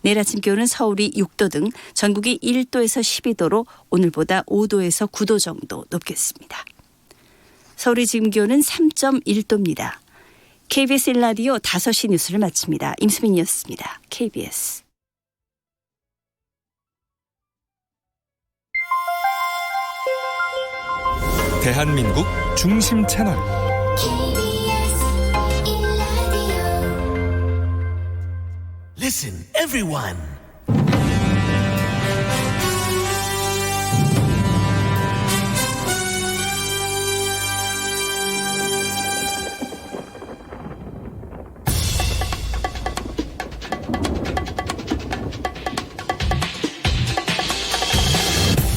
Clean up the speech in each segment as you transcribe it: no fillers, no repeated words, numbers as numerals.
내일 아침 기온은 서울이 6도 등 전국이 1도에서 12도로 오늘보다 5도에서 9도 정도 높겠습니다. 서울의 지금 기온은 3.1도입니다. KBS 1라디오 5시 뉴스를 마칩니다. 임수민이었습니다. KBS. 대한민국 중심 채널 Listen, everyone.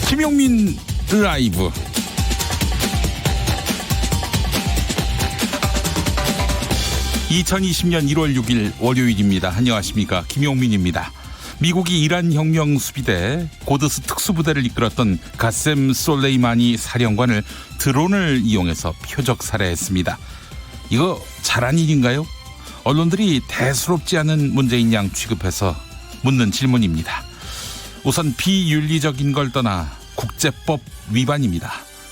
김용민 라이브. (2020년 1월 6일) 월요일입니다. 안녕하십니까, 김용민입니다. 미국이 이란 혁명 수비대 고드스 특수부대를 이끌었던 가셈 솔레이마니 사령관을 드론을 이용해서 표적 살해했습니다. 이거 잘한 일인가요? 언론들이 대수롭지 않은 문재인 양 취급해서 묻는 질문입니다. 우선 비윤리적인 걸 떠나 국제법 위반입니다.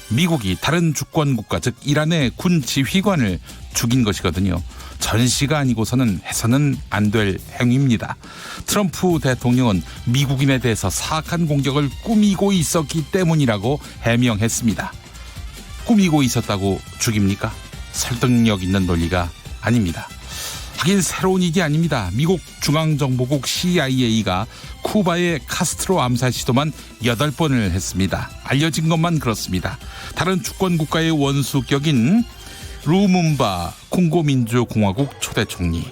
미국이 다른 주권국가, 즉 이란의 군 지휘관을 죽인 것이거든요. 전시가 아니고서는 해서는 안 될 행위입니다. 트럼프 대통령은 미국인에 대해서 사악한 공격을 꾸미고 있었기 때문이라고 해명했습니다. 꾸미고 있었다고 죽입니까? 설득력 있는 논리가 아닙니다. 하긴 새로운 일이 아닙니다. 미국 중앙정보국 CIA가 쿠바의 카스트로 암살 시도만 8번을 했습니다. 알려진 것만 그렇습니다. 다른 주권국가의 원수격인 루문바 콩고민주공화국 초대 총리,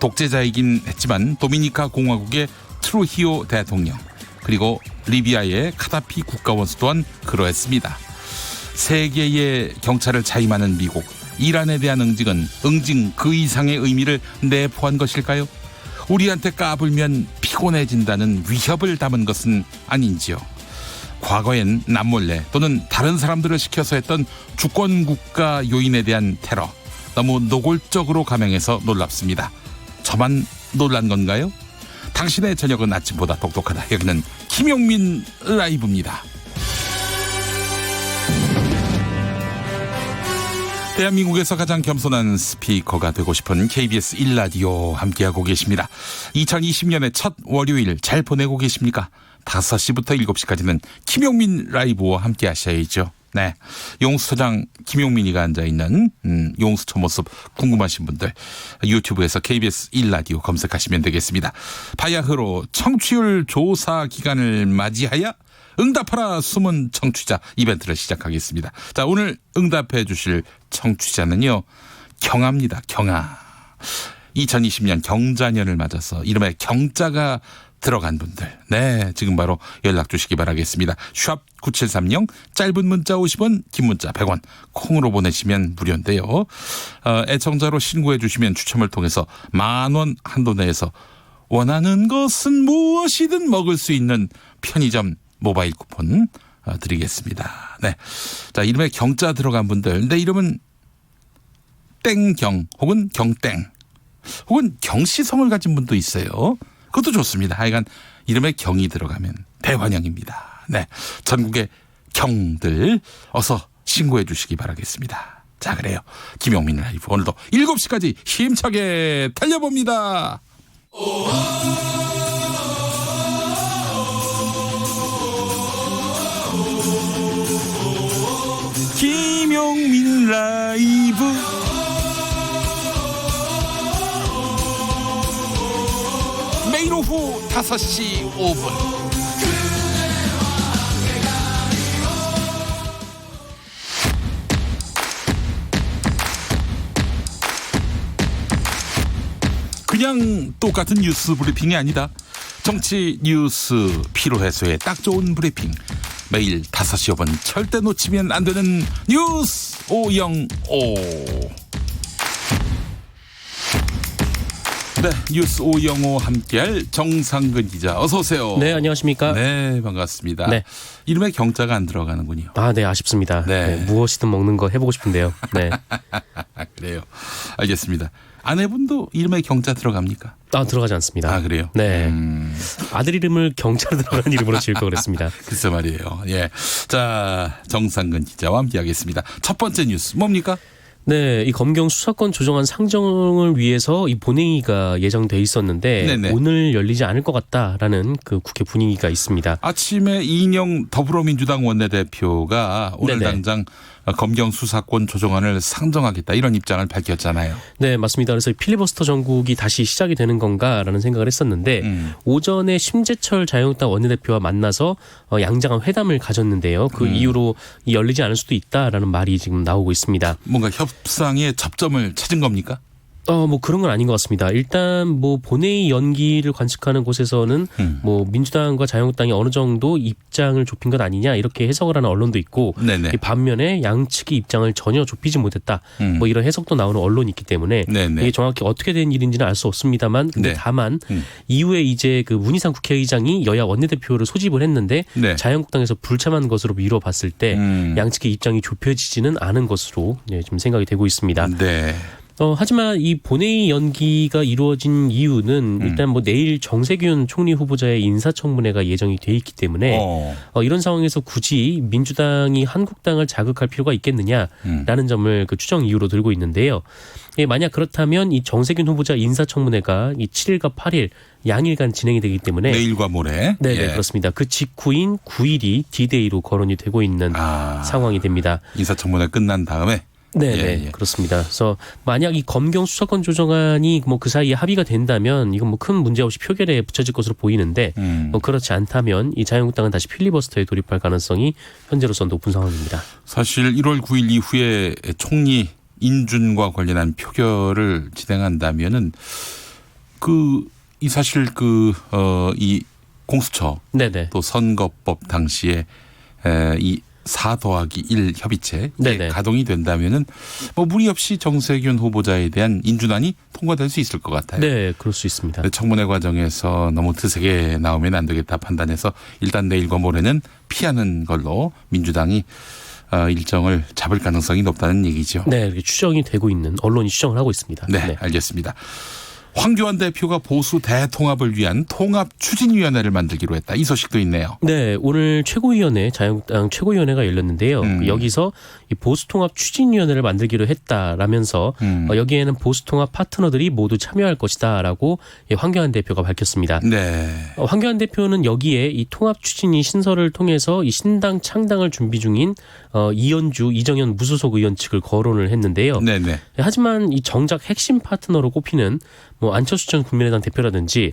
독재자이긴 했지만 도미니카 공화국의 트루히오 대통령, 그리고 리비아의 카다피 국가원수 또한 그러했습니다. 세계의 경찰을 자임하는 미국, 이란에 대한 응징 그 이상의 의미를 내포한 것일까요? 우리한테 까불면 피곤해진다는 위협을 담은 것은 아닌지요. 과거엔 남몰래 또는 다른 사람들을 시켜서 했던 주권국가 요인에 대한 테러, 너무 노골적으로 감행해서 놀랍습니다. 저만 놀란 건가요? 당신의 저녁은 아침보다 똑똑하다. 여기는 김용민 라이브입니다. 대한민국에서 가장 겸손한 스피커가 되고 싶은 KBS 1라디오 함께하고 계십니다. 2020년의 첫 월요일 잘 보내고 계십니까? 5시부터 7시까지는 김용민 라이브와 함께 하셔야죠. 네, 용수처장 김용민이가 앉아있는 용수처 모습 궁금하신 분들 유튜브에서 KBS 1라디오 검색하시면 되겠습니다. 바야흐로 청취율 조사 기간을 맞이하여 응답하라 숨은 청취자 이벤트를 시작하겠습니다. 자, 오늘 응답해 주실 청취자는요, 경아입니다. 경아. 2020년 경자년을 맞아서 이름에 경자가 들어간 분들, 네, 지금 바로 연락 주시기 바라겠습니다. 샵 9730, 짧은 문자 50원, 긴 문자 100원, 콩으로 보내시면 무료인데요. 애청자로 신고해 주시면 추첨을 통해서 10,000원 한도 내에서 원하는 것은 무엇이든 먹을 수 있는 편의점 모바일 쿠폰 드리겠습니다. 네, 자, 이름에 경자 들어간 분들, 내 이름은 땡경 혹은 경땡 혹은 경시성을 가진 분도 있어요. 그것도 좋습니다. 하여간 이름에 경이 들어가면 대환영입니다. 네, 전국의 경들 어서 신고해 주시기 바라겠습니다. 자, 그래요. 김용민 라이브 오늘도 7시까지 힘차게 달려봅니다. 김용민 라이브. 매일 오후 5시 5분. 그냥 똑같은 뉴스 브리핑이 아니다. 정치 뉴스 피로 해소에 딱 좋은 브리핑. 매일 5시 5분 절대 놓치면 안 되는 뉴스 505. 네, 뉴스 505 함께할 정상근 기자, 어서 오세요. 네, 안녕하십니까. 네, 반갑습니다. 네. 이름에 경자가 안 들어가는군요. 아, 네, 아쉽습니다. 네. 네, 무엇이든 먹는 거 해보고 싶은데요. 네. 그래요. 알겠습니다. 아내분도 이름에 경자 들어갑니까? 들어가지 않습니다. 아, 그래요? 네. 아들 이름을 경자로 들어가는 이름으로 지을 걸 그랬습니다. 글쎄 말이에요. 예. 자, 정상근 기자와 함께하겠습니다. 첫 번째 뉴스 뭡니까? 네, 이 검경 수사권 조정안 상정을 위해서 이 본회의가 예정돼 있었는데 네네. 오늘 열리지 않을 것 같다라는 그 국회 분위기가 있습니다. 아침에 이인영 더불어민주당 원내대표가 오늘 네네. 당장 검경 수사권 조정안을 상정하겠다 이런 입장을 밝혔잖아요. 네, 맞습니다. 그래서 필리버스터 전국이 다시 시작이 되는 건가라는 생각을 했었는데 오전에 심재철 자유한국당 원내대표와 만나서 양장한 회담을 가졌는데요. 그 이후로 열리지 않을 수도 있다라는 말이 지금 나오고 있습니다. 뭔가 협상의 접점을 찾은 겁니까? 뭐 그런 건 아닌 것 같습니다. 일단 뭐 본회의 연기를 관측하는 곳에서는 뭐 민주당과 자유한국당이 어느 정도 입장을 좁힌 것 아니냐 이렇게 해석을 하는 언론도 있고 네네. 이 반면에 양측이 입장을 전혀 좁히지 못했다. 뭐 이런 해석도 나오는 언론이 있기 때문에 네네. 이게 정확히 어떻게 된 일인지는 알 수 없습니다만 근데 네. 다만 이후에 이제 그 문희상 국회의장이 여야 원내대표를 소집을 했는데 네. 자유한국당에서 불참한 것으로 미뤄봤을 때 양측의 입장이 좁혀지지는 않은 것으로 지금 생각이 되고 있습니다. 네. 하지만 이 본회의 연기가 이루어진 이유는 일단 뭐 내일 정세균 총리 후보자의 인사청문회가 예정이 돼 있기 때문에 이런 상황에서 굳이 민주당이 한국당을 자극할 필요가 있겠느냐라는 점을 그 추정 이유로 들고 있는데요. 만약 그렇다면 이 정세균 후보자 인사청문회가 이 7일과 8일 양일간 진행이 되기 때문에 내일과 모레. 네, 예. 그렇습니다. 그 직후인 9일이 D-Day로 거론이 되고 있는 상황이 됩니다. 인사청문회 끝난 다음에. 네, 예. 그렇습니다. 그래서 만약 이 검경 수사권 조정안이 뭐 그 사이에 합의가 된다면 이건 뭐 큰 문제 없이 표결에 붙여질 것으로 보이는데 뭐 그렇지 않다면 이 자유한국당은 다시 필리버스터에 돌입할 가능성이 현재로서는 높은 상황입니다. 사실 1월 9일 이후에 총리 인준과 관련한 표결을 진행한다면은 이 사실 이 공수처 네네. 또 선거법 당시에 이 4+1 협의체 네네. 가동이 된다면은 뭐 무리 없이 정세균 후보자에 대한 인준안이 통과될 수 있을 것 같아요. 네, 그럴 수 있습니다. 청문회 과정에서 너무 드세게 나오면 안 되겠다 판단해서 일단 내일과 모레는 피하는 걸로 민주당이 일정을 잡을 가능성이 높다는 얘기죠. 네, 이렇게 추정이 되고 있는 언론이 추정을 하고 있습니다. 네, 알겠습니다. 황교안 대표가 보수 대통합을 위한 통합추진위원회를 만들기로 했다. 이 소식도 있네요. 네, 오늘 최고위원회 자유한국당 최고위원회가 열렸는데요. 여기서 이 보수통합추진위원회를 만들기로 했다라면서 여기에는 보수통합 파트너들이 모두 참여할 것이다라고 황교안 대표가 밝혔습니다. 네. 황교안 대표는 여기에 이 통합추진위 신설을 통해서 이 신당 창당을 준비 중인 이현주, 이정현 무소속 의원 측을 거론을 했는데요. 네네. 하지만 이 정작 핵심 파트너로 꼽히는 뭐 안철수 전 국민의당 대표라든지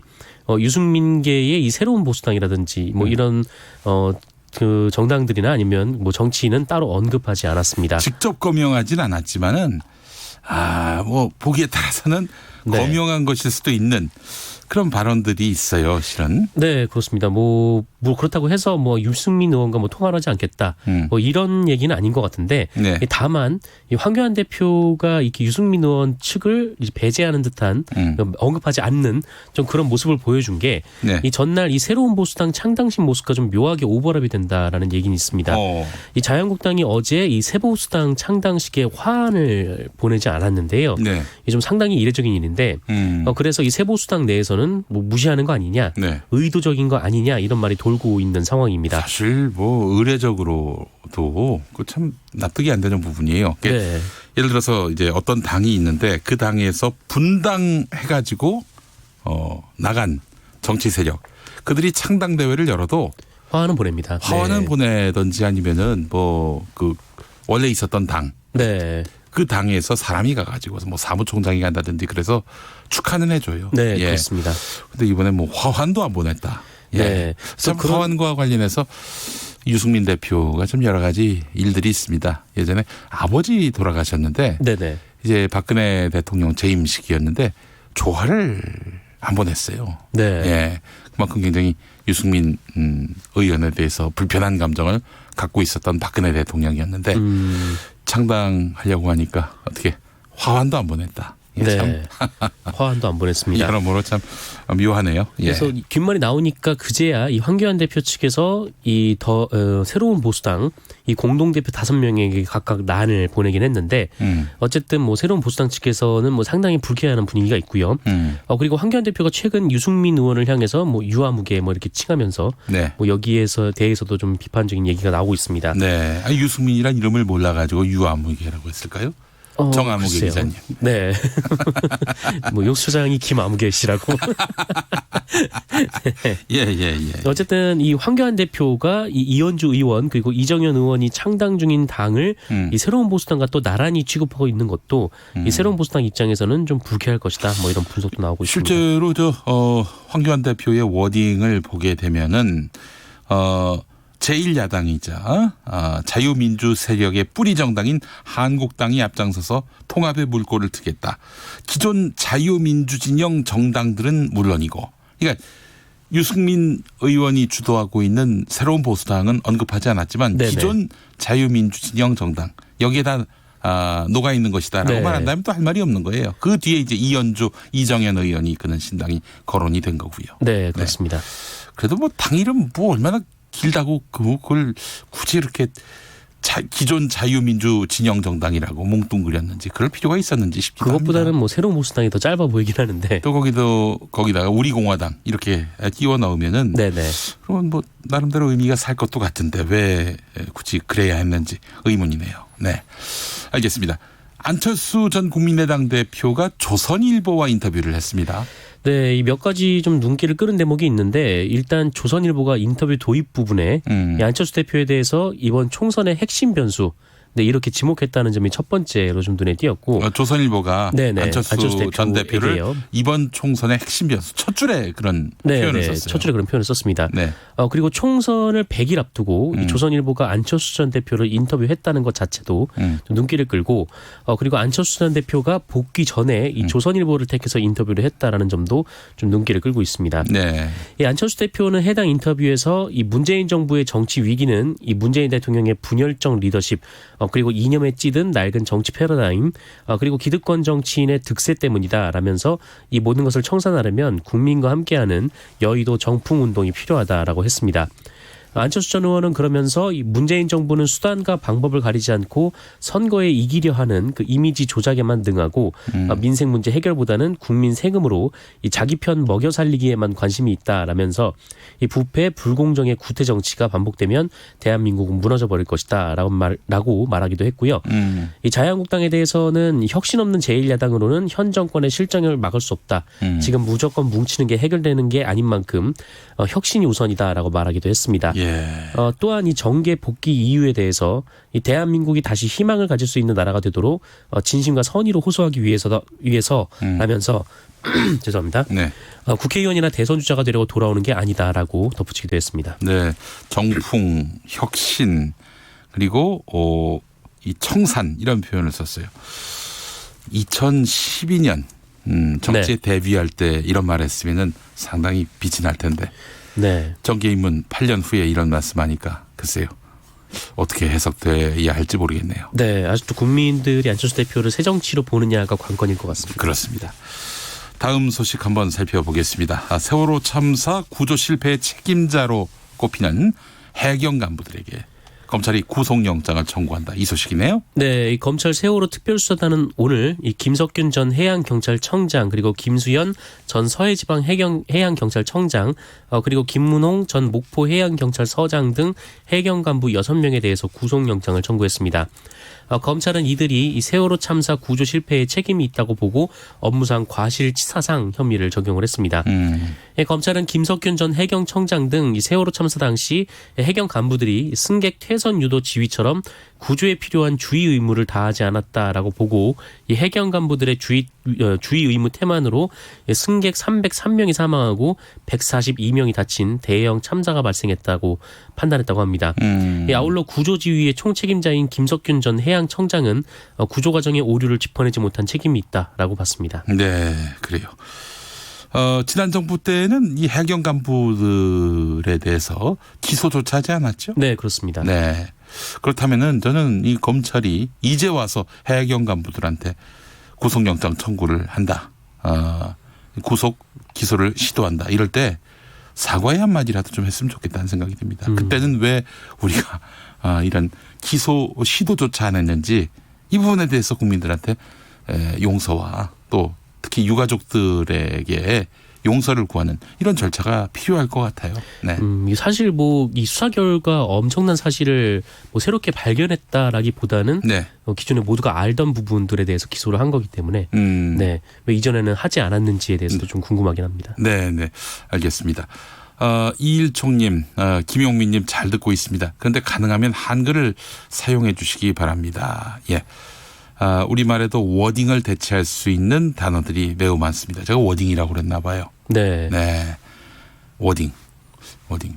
유승민계의 이 새로운 보수당이라든지 뭐 이런 그 정당들이나 아니면 뭐 정치인은 따로 언급하지 않았습니다. 직접 거명하진 않았지만은 뭐 보기에 따라서는 네. 거명한 것일 수도 있는 그런 발언들이 있어요, 실은. 네, 그렇습니다. 뭐 그렇다고 해서 뭐 유승민 의원과 뭐 통화를 하지 않겠다. 뭐 이런 얘기는 아닌 것 같은데 네. 다만 이 황교안 대표가 이렇게 유승민 의원 측을 이제 배제하는 듯한 언급하지 않는 좀 그런 모습을 보여준 게 이 네. 전날 이 새로운 보수당 창당식 모습과 좀 묘하게 오버랩이 된다라는 얘기는 있습니다. 이 자유한국당이 어제 이 새보수당 창당식에 화환을 보내지 않았는데요. 네. 이게 좀 상당히 이례적인 일인데 그래서 이 새보수당 내에서는 뭐 무시하는 거 아니냐, 네. 의도적인 거 아니냐 이런 말이 돌고 있는 상황입니다. 사실 뭐 의례적으로도 참 납득이 안 되는 부분이에요. 네. 예를 들어서 이제 어떤 당이 있는데 그 당에서 분당해가지고 나간 정치 세력 그들이 창당 대회를 열어도 화환은 보냅니다. 화환은 네. 보내든지 아니면은 뭐 원래 있었던 당. 네. 그 당에서 사람이 가가지고 뭐 사무총장이 간다든지 그래서 축하는 해줘요. 네, 예. 그렇습니다. 근데 이번에 뭐 화환도 안 보냈다. 예. 네. 참 화환과 관련해서 유승민 대표가 좀 여러 가지 일들이 있습니다. 예전에 아버지 돌아가셨는데 네네. 이제 박근혜 대통령 재임식이었는데 조화를 안 보냈어요. 네. 예. 그만큼 굉장히 유승민 의원에 대해서 불편한 감정을 갖고 있었던 박근혜 대통령이었는데 창당하려고 하니까 어떻게 화환도 안 보냈다. 예, 참 네. 화환도 안 보냈습니다. 여러모로 참 묘하네요. 예. 그래서 이 귓말이 나오니까 그제야 이 황교안 대표 측에서 이 새로운 보수당 이 공동대표 5명에게 각각 란을 보내긴 했는데 어쨌든 뭐 새로운 보수당 측에서는 뭐 상당히 불쾌해하는 분위기가 있고요. 그리고 황교안 대표가 최근 유승민 의원을 향해서 뭐 유아무개 뭐 이렇게 칭하면서 네. 뭐 여기에서 대해서도 좀 비판적인 얘기가 나오고 있습니다. 네. 아니, 유승민이란 이름을 몰라가지고 유아무개라고 했을까요? 정아무개 글쎄요. 기자님. 네. 뭐 용수장이 김아무개 씨라고. 예. 어쨌든 이 황교안 대표가 이 이현주 의원 그리고 이정현 의원이 창당 중인 당을 이 새로운 보수당과 또 나란히 취급하고 있는 것도 이 새로운 보수당 입장에서는 좀 불쾌할 것이다. 뭐 이런 분석도 나오고 있습니다. 실제로 황교안 대표의 워딩을 보게 되면은 제1야당이자 자유민주 세력의 뿌리 정당인 한국당이 앞장서서 통합의 물꼬를 트겠다. 기존 자유민주 진영 정당들은 물론이고, 그러니까 유승민 의원이 주도하고 있는 새로운 보수당은 언급하지 않았지만 네네. 기존 자유민주 진영 정당 여기에 다 녹아 있는 것이다라고 네. 말한다면 또 할 말이 없는 거예요. 그 뒤에 이제 이현주, 이정현 의원이 이끄는 신당이 거론이 된 거고요. 네, 그렇습니다. 그래도 뭐 당 이름 뭐 얼마나 길다고 그걸 굳이 이렇게 기존 자유민주 진영 정당이라고 뭉뚱그렸는지 그럴 필요가 있었는지 싶기도 그것보다는 합니다. 뭐 새로운 보수당이 더 짧아 보이긴 하는데. 또 거기다가 우리공화당 이렇게 끼워 넣으면은 네네. 그러면 뭐 나름대로 의미가 살 것도 같은데 왜 굳이 그래야 했는지 의문이네요. 네, 알겠습니다. 안철수 전 국민의당 대표가 조선일보와 인터뷰를 했습니다. 네, 이 몇 가지 좀 눈길을 끄는 대목이 있는데 일단 조선일보가 인터뷰 도입 부분에 이 안철수 대표에 대해서 이번 총선의 핵심 변수 네, 이렇게 지목했다는 점이 첫 번째로 좀 눈에 띄었고 조선일보가 네네, 안철수 전 대표를 대표에게요. 이번 총선의 핵심 변수 첫 줄에 그런 표현을 썼어요. 첫 줄에 그런 표현을 썼습니다. 네. 그리고 총선을 100일 앞두고 이 조선일보가 안철수 전 대표를 인터뷰했다는 것 자체도 좀 눈길을 끌고 그리고 안철수 전 대표가 복귀 전에 이 조선일보를 택해서 인터뷰를 했다라는 점도 좀 눈길을 끌고 있습니다. 네. 이 안철수 대표는 해당 인터뷰에서 이 문재인 정부의 정치 위기는 이 문재인 대통령의 분열적 리더십 그리고 이념에 찌든 낡은 정치 패러다임 그리고 기득권 정치인의 득세 때문이다라면서 이 모든 것을 청산하려면 국민과 함께하는 여의도 정풍운동이 필요하다라고 했습니다. 안철수 전 의원은 그러면서 이 문재인 정부는 수단과 방법을 가리지 않고 선거에 이기려 하는 그 이미지 조작에만 능하고 민생 문제 해결보다는 국민 세금으로 이 자기 편 먹여 살리기에만 관심이 있다라면서 이 부패 불공정의 구태 정치가 반복되면 대한민국은 무너져 버릴 것이다라고 말하기도 했고요. 이 자유한국당에 대해서는 혁신 없는 제1야당으로는 현 정권의 실정을 막을 수 없다. 지금 무조건 뭉치는 게 해결되는 게 아닌 만큼 혁신이 우선이다라고 말하기도 했습니다. 예. 또한 이 정계 복귀 이유에 대해서 이 대한민국이 다시 희망을 가질 수 있는 나라가 되도록 진심과 선의로 호소하기 위해서라면서 죄송합니다. 네. 국회의원이나 대선 주자가 되려고 돌아오는 게 아니다라고 덧붙이기도 했습니다. 네. 정풍, 혁신 그리고 이 청산 이런 표현을 썼어요. 2012년 정치에 데뷔할 때 이런 말 했으면은 상당히 빛이 날 텐데. 네. 정계 입문 8년 후에 이런 말씀하니까 글쎄요. 어떻게 해석돼야 할지 모르겠네요. 네, 아직도 국민들이 안철수 대표를 새 정치로 보느냐가 관건일 것 같습니다. 그렇습니다. 다음 소식 한번 살펴보겠습니다. 세월호 참사 구조 실패의 책임자로 꼽히는 해경 간부들에게 검찰이 구속영장을 청구한다. 이 소식이네요. 네, 이 검찰 세월호 특별수사단은 오늘 이 김석균 전 해양경찰청장 그리고 김수현 전 서해지방 해양경찰청장 그리고 김문홍 전 목포 해양경찰서장 등 해경 간부 6명에 대해서 구속영장을 청구했습니다. 검찰은 이들이 이 세월호 참사 구조 실패에 책임이 있다고 보고 업무상 과실치사상 혐의를 적용을 했습니다. 검찰은 김석균 전 해경청장 등 이 세월호 참사 당시 해경 간부들이 승객 퇴선 유도 지휘처럼 구조에 필요한 주의 의무를 다하지 않았다라고 보고 이 해경 간부들의 주의 의무 태만으로 승객 303명이 사망하고 142명이 다친 대형 참사가 발생했다고 판단했다고 합니다. 아울러 구조지휘의 총책임자인 김석균 전 해양청장은 구조 과정의 오류를 짚어내지 못한 책임이 있다라고 봤습니다. 네, 그래요. 지난 정부 때는 이 해경 간부들에 대해서 기소조차 하지 않았죠? 네, 그렇습니다. 네. 그렇다면은 저는 이 검찰이 이제 와서 해경 간부들한테 구속영장 청구를 한다. 구속 기소를 시도한다. 이럴 때 사과의 한마디라도 좀 했으면 좋겠다는 생각이 듭니다. 그때는 왜 우리가 이런 기소 시도조차 안 했는지 이 부분에 대해서 국민들한테 용서와 또 특히 유가족들에게 용서를 구하는 이런 절차가 필요할 것 같아요. 네. 사실 뭐 이 수사 결과 엄청난 사실을 뭐 새롭게 발견했다라기보다는 네. 기존에 모두가 알던 부분들에 대해서 기소를 한 거기 때문에 네. 왜 이전에는 하지 않았는지에 대해서도 좀 궁금하긴 합니다. 네, 네. 알겠습니다. 이일총님, 김용민님 잘 듣고 있습니다. 그런데 가능하면 한글을 사용해 주시기 바랍니다. 예. 우리말에도 워딩을 대체할 수 있는 단어들이 매우 많습니다. 제가 워딩이라고 그랬나 봐요. 네. 네. 워딩,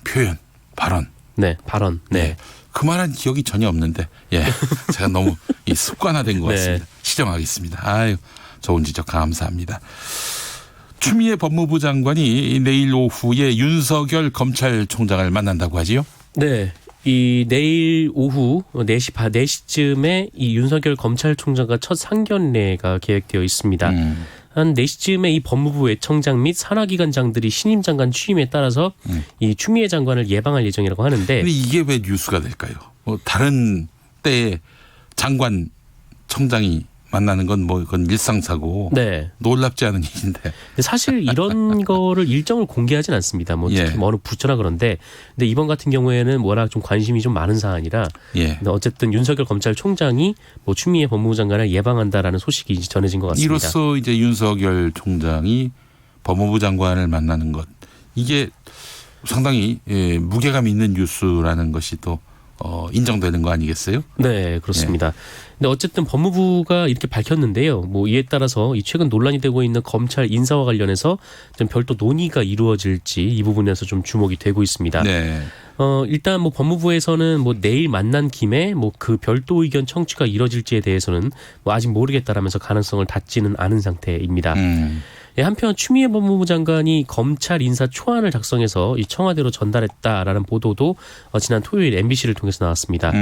표현, 발언. 네, 발언. 네. 그 말한 기억이 전혀 없는데, 예. 제가 너무 습관화된 것 네. 같습니다. 시정하겠습니다. 아유, 좋은 지적 감사합니다. 추미애 법무부 장관이 내일 오후에 윤석열 검찰총장을 만난다고 하지요? 네. 이 내일 오후 4시쯤에 이 윤석열 검찰총장과 첫 상견례가 계획되어 있습니다. 한 4시쯤에 이 법무부 외청장 및 산하기관장들이 신임 장관 취임에 따라서 이 추미애 장관을 예방할 예정이라고 하는데 근데 이게 왜 뉴스가 될까요? 다른 때에 장관 청장이 만나는 건 뭐 그건 일상사고 네. 놀랍지 않은 일인데. 근데 사실 이런 거를 일정을 공개하진 않습니다. 뭐 특히 예. 뭐 어느 부처나 그런데 근데 이번 같은 경우에는 워낙 좀 관심이 좀 많은 사안이라 예. 근데 어쨌든 윤석열 검찰총장이 뭐 추미애 법무부 장관을 예방한다라는 소식이 이제 전해진 것 같습니다. 이로써 이제 윤석열 총장이 법무부 장관을 만나는 것 이게 상당히 무게감 있는 뉴스라는 것이 또 인정되는 거 아니겠어요? 네, 그렇습니다. 근데 어쨌든 법무부가 이렇게 밝혔는데요. 뭐 이에 따라서 이 최근 논란이 되고 있는 검찰 인사와 관련해서 좀 별도 논의가 이루어질지 이 부분에서 좀 주목이 되고 있습니다. 네. 일단 뭐 법무부에서는 뭐 내일 만난 김에 뭐 그 별도 의견 청취가 이뤄질지에 대해서는 뭐 아직 모르겠다라면서 가능성을 닫지는 않은 상태입니다. 한편 추미애 법무부 장관이 검찰 인사 초안을 작성해서 이 청와대로 전달했다라는 보도도 지난 토요일 MBC를 통해서 나왔습니다.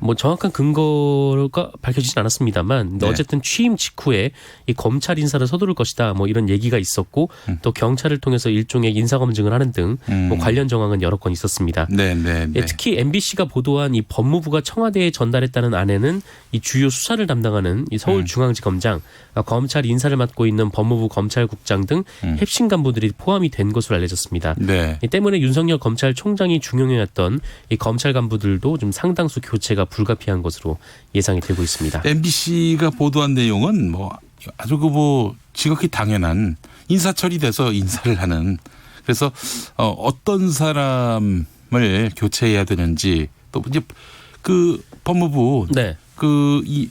뭐 정확한 근거가 밝혀지진 않았습니다만 근데 네. 어쨌든 취임 직후에 이 검찰 인사를 서두를 것이다 뭐 이런 얘기가 있었고 또 경찰을 통해서 일종의 인사 검증을 하는 등 뭐 관련 정황은 여러 건 있었습니다. 네, 네, 네. 특히 MBC가 보도한 이 법무부가 청와대에 전달했다는 안에는 이 주요 수사를 담당하는 이 서울중앙지검장, 검찰 인사를 맡고 있는 법무부 검찰국장 등 핵심 간부들이 포함이 된 것으로 알려졌습니다. 네. 이 때문에 윤석열 검찰총장이 중용해왔던 이 검찰 간부들도 좀 상당수 교체가 불가피한 것으로 예상이 되고 있습니다. MBC가 보도한 내용은 뭐 아주 지극히 당연한 인사 처리돼서 인사를 하는 그래서 어떤 사람을 교체해야 되는지 또 이제 그 법무부 네. 이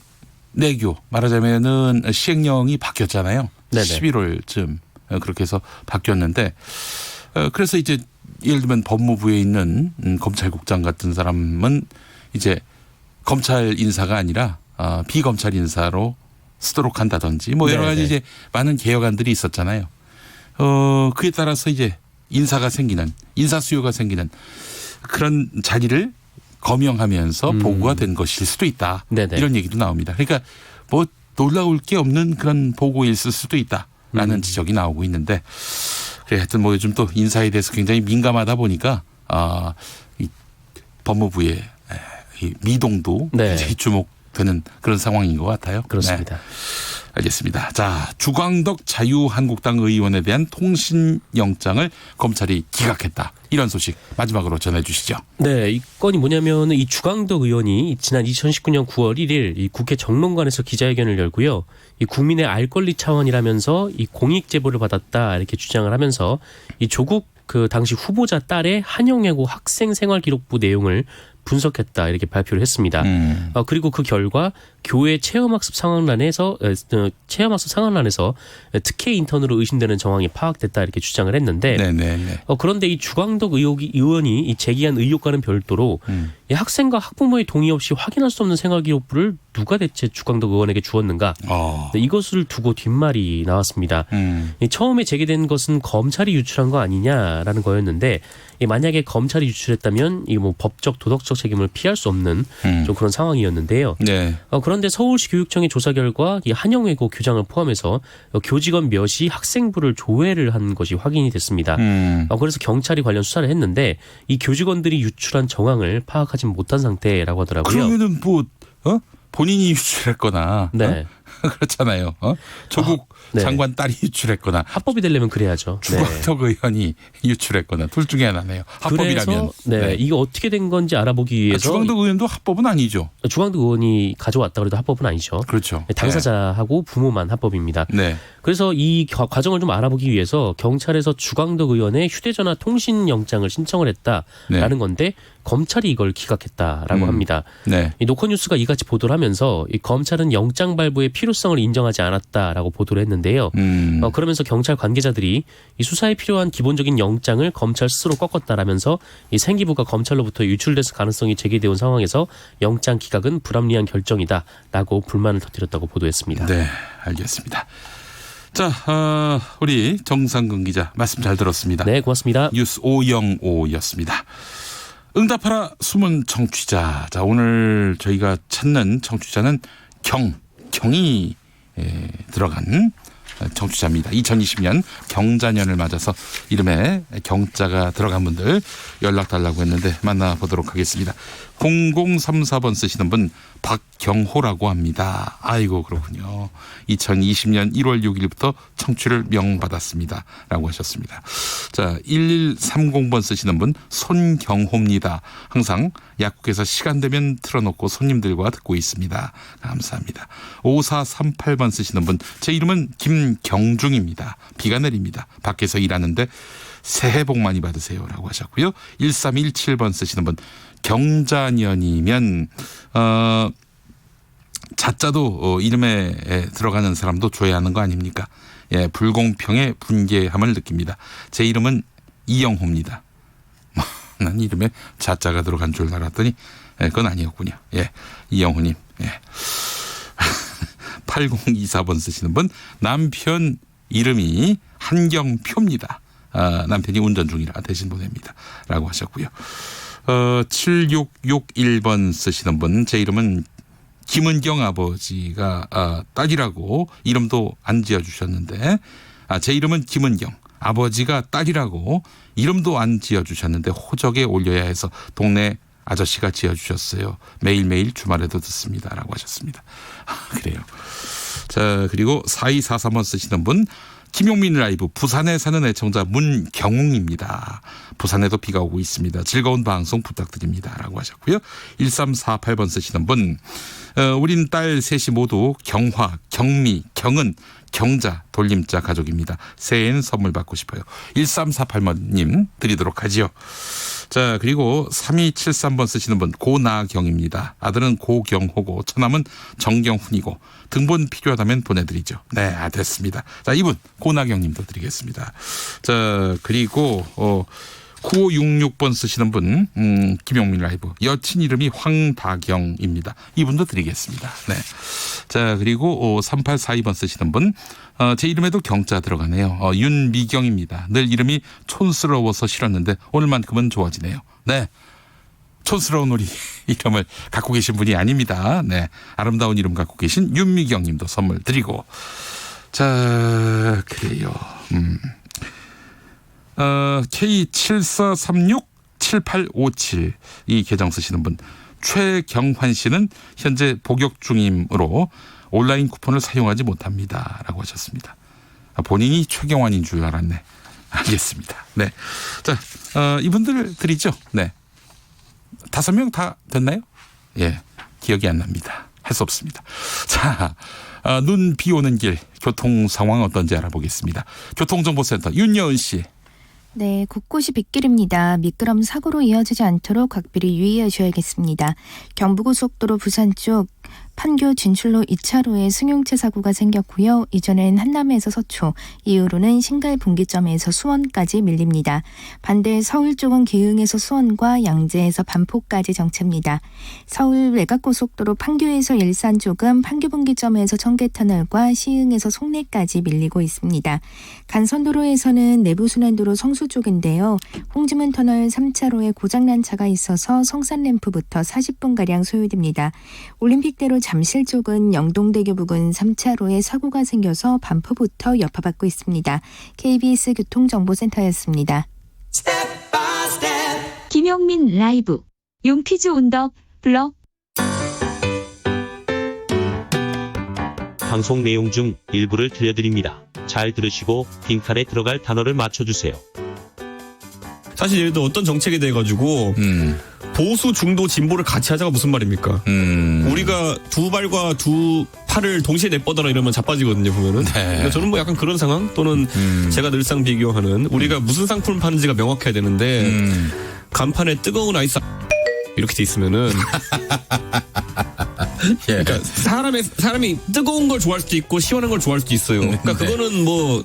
내교 말하자면은 시행령이 바뀌었잖아요. 네네. 11월쯤 그렇게 해서 바뀌었는데 그래서 이제 예를 들면 법무부에 있는 검찰국장 같은 사람은 이제 검찰 인사가 아니라 비검찰 인사로 쓰도록 한다든지 뭐 여러 가지 네네. 이제 많은 개혁안들이 있었잖아요. 그에 따라서 이제 인사 수요가 생기는 그런 자리를 검명하면서 보고가 된 것일 수도 있다. 네네. 이런 얘기도 나옵니다. 그러니까 뭐 놀라울 게 없는 그런 보고였을 수도 있다라는 지적이 나오고 있는데 그래 하여튼 뭐 요즘 또 인사에 대해서 굉장히 민감하다 보니까 이 법무부의 이 미동도 네. 굉장히 주목되는 그런 상황인 것 같아요. 그렇습니다. 네. 알겠습니다. 자, 주광덕 자유한국당 의원에 대한 통신영장을 검찰이 기각했다. 이런 소식 마지막으로 전해주시죠. 네, 이 건이 뭐냐면 이 주광덕 의원이 지난 2019년 9월 1일 이 국회 정론관에서 기자회견을 열고요. 이 국민의 알 권리 차원이라면서 이 공익 제보를 받았다 이렇게 주장을 하면서 이 조국 그 당시 후보자 딸의 한영예고 학생 생활기록부 내용을 분석했다 이렇게 발표를 했습니다. 그리고 그 결과 교회 체험학습 상황란에서 특혜 인턴으로 의심되는 정황이 파악됐다 이렇게 주장을 했는데 네네네. 그런데 이 주광덕 의원이 이 제기한 의혹과는 별도로 이 학생과 학부모의 동의 없이 확인할 수 없는 생활기록부를 누가 대체 주광덕 의원에게 주었는가? 네, 이것을 두고 뒷말이 나왔습니다. 처음에 제기된 것은 검찰이 유출한 거 아니냐라는 거였는데 만약에 검찰이 유출했다면 이 뭐 법적 도덕적 책임을 피할 수 없는 좀 그런 상황이었는데요. 네. 그런데 서울시 교육청의 조사 결과 이 한영외고 교장을 포함해서 교직원 몇이 학생부를 조회를 한 것이 확인이 됐습니다. 그래서 경찰이 관련 수사를 했는데 이 교직원들이 유출한 정황을 파악하지 못한 상태라고 하더라고요. 그러면은 뭐 본인이 유출했거나 네. 그렇잖아요. 조국 네. 장관 딸이 유출했거나 합법이 되려면 그래야죠. 네. 주광덕 의원이 유출했거나 둘 중에 하나네요. 합법이라면. 그래서 이게 어떻게 된 건지 알아보기 위해서 주광덕 의원도 합법은 아니죠. 주광덕 의원이 가져왔다 그래도 합법은 아니죠. 그렇죠. 당사자하고 부모만 합법입니다. 네. 그래서 이 과정을 좀 알아보기 위해서 경찰에서 주광덕 의원의 휴대전화 통신 영장을 신청을 했다라는 건데 검찰이 이걸 기각했다라고 합니다. 네. 이 노컷뉴스가 이같이 보도를 하면서 이 검찰은 영장 발부의 필요성을 인정하지 않았다라고 보도를 했는데요. 그러면서 경찰 관계자들이 이 수사에 필요한 기본적인 영장을 검찰 스스로 꺾었다라면서 이 생기부가 검찰로부터 유출됐을 가능성이 제기되어 온 상황에서 영장 기각은 불합리한 결정이다라고 불만을 터뜨렸다고 보도했습니다. 네, 알겠습니다. 자, 우리 정상근 기자 말씀 잘 들었습니다. 네, 고맙습니다. 뉴스 505였습니다. 응답하라 숨은 청취자. 자, 오늘 저희가 찾는 청취자는 경이 들어간 청취자입니다. 2020년 경자년을 맞아서 이름에 경자가 들어간 분들 연락 달라고 했는데 만나보도록 하겠습니다. 0034번 쓰시는 분 박경호라고 합니다. 아이고 그렇군요. 2020년 1월 6일부터 청취를 명받았습니다. 라고 하셨습니다. 자, 1130번 쓰시는 분 손경호입니다. 항상 약국에서 시간 되면 틀어놓고 손님들과 듣고 있습니다. 감사합니다. 5438번 쓰시는 분 제 이름은 김경중입니다. 비가 내립니다. 밖에서 일하는데 새해 복 많이 받으세요. 라고 하셨고요. 1317번 쓰시는 분 경자년이면 자자도 이름에 들어가는 사람도 조회하는 거 아닙니까? 예, 불공평의 분개함을 느낍니다. 제 이름은 이영호입니다. 난 이름에 자자가 들어간 줄 알았더니 그건 아니었군요. 예, 이영호님. 예. 8024번 쓰시는 분 남편 이름이 한경표입니다. 남편이 운전 중이라 대신 보냅니다. 라고 하셨고요. 7661번 쓰시는 분 제 이름은 김은경 아버지가 딸이라고 이름도 안 지어주셨는데 제 이름은 김은경 아버지가 딸이라고 이름도 안 지어주셨는데 호적에 올려야 해서 동네 아저씨가 지어주셨어요. 매일매일 주말에도 듣습니다. 라고 하셨습니다. 그래요. 자, 그리고 4243번 쓰시는 분 김용민 라이브 부산에 사는 애청자 문경웅입니다. 부산에도 비가 오고 있습니다. 즐거운 방송 부탁드립니다. 라고 하셨고요. 1348번 쓰시는 분 우린 딸 셋이 모두 경화, 경미, 경은, 경자, 돌림자 가족입니다. 새해엔 선물 받고 싶어요. 1348번님 드리도록 하지요. 자, 그리고 3273번 쓰시는 분 고나경입니다. 아들은 고경호고 처남은 정경훈이고 등본 필요하다면 보내드리죠. 네, 됐습니다. 자, 이분 고나경님도 드리겠습니다. 자, 그리고 9566번 쓰시는 분 김용민 라이브 여친 이름이 황다경입니다. 이분도 드리겠습니다. 네. 자, 그리고 3842번 쓰시는 분 제 이름에도 경자 들어가네요. 윤미경입니다. 늘 이름이 촌스러워서 싫었는데 오늘만큼은 좋아지네요. 네. 촌스러운 우리 이름을 갖고 계신 분이 아닙니다. 네. 아름다운 이름 갖고 계신 윤미경 님도 선물 드리고. 자, 그래요. K74367857 이 계정 쓰시는 분 최경환 씨는 현재 복역 중이므로 온라인 쿠폰을 사용하지 못합니다. 라고 하셨습니다. 본인이 최경환인 줄 알았네. 알겠습니다. 네. 자, 이분들 드리죠. 네. 5명 다 됐나요? 예. 기억이 안 납니다. 할 수 없습니다. 자, 눈 비 오는 길 교통 상황 어떤지 알아보겠습니다. 교통정보센터 윤여은 씨. 네, 곳곳이 빗길입니다. 미끄럼 사고로 이어지지 않도록 각별히 유의하셔야겠습니다. 경부고속도로 부산 쪽 판교 진출로 2차로에 승용차 사고가 생겼고요. 이전엔 한남에서 서초, 이후로는 신갈 분기점에서 수원까지 밀립니다. 반대 서울 쪽은 기흥에서 수원과 양재에서 반포까지 정체입니다. 서울 외곽고속도로 판교에서 일산 쪽은 판교 분기점에서 청계터널과 시흥에서 송내까지 밀리고 있습니다. 간선도로에서는 내부순환도로 성수 쪽인데요. 홍지문 터널 3차로에 고장난 차가 있어서 성산램프부터 40분가량 소요됩니다. 올림픽대로 잠실 쪽은 영동대교 부근 3차로에 사고가 생겨서 반포부터 여파받고 있습니다. KBS 교통정보센터였습니다. 김용민 라이브 용퀴즈 온더 블럭. 방송 내용 중 일부를 들려드립니다. 잘 들으시고 빈칸에 들어갈 단어를 맞춰주세요. 사실 예를 들어 어떤 정책에 대해 가지고 보수, 중도, 진보를 같이 하자가 무슨 말입니까? 우리가 두 발과 두 팔을 동시에 내뻗어라 이러면 자빠지거든요, 보면은. 네. 그러니까 저는 뭐 약간 그런 상황 또는 제가 늘상 비교하는 우리가 무슨 상품을 파는지가 명확해야 되는데 간판에 뜨거운 아이스 이렇게 돼 있으면은 예. 그러니까 사람이 뜨거운 걸 좋아할 수도 있고 시원한 걸 좋아할 수도 있어요. 그러니까 그거는 뭐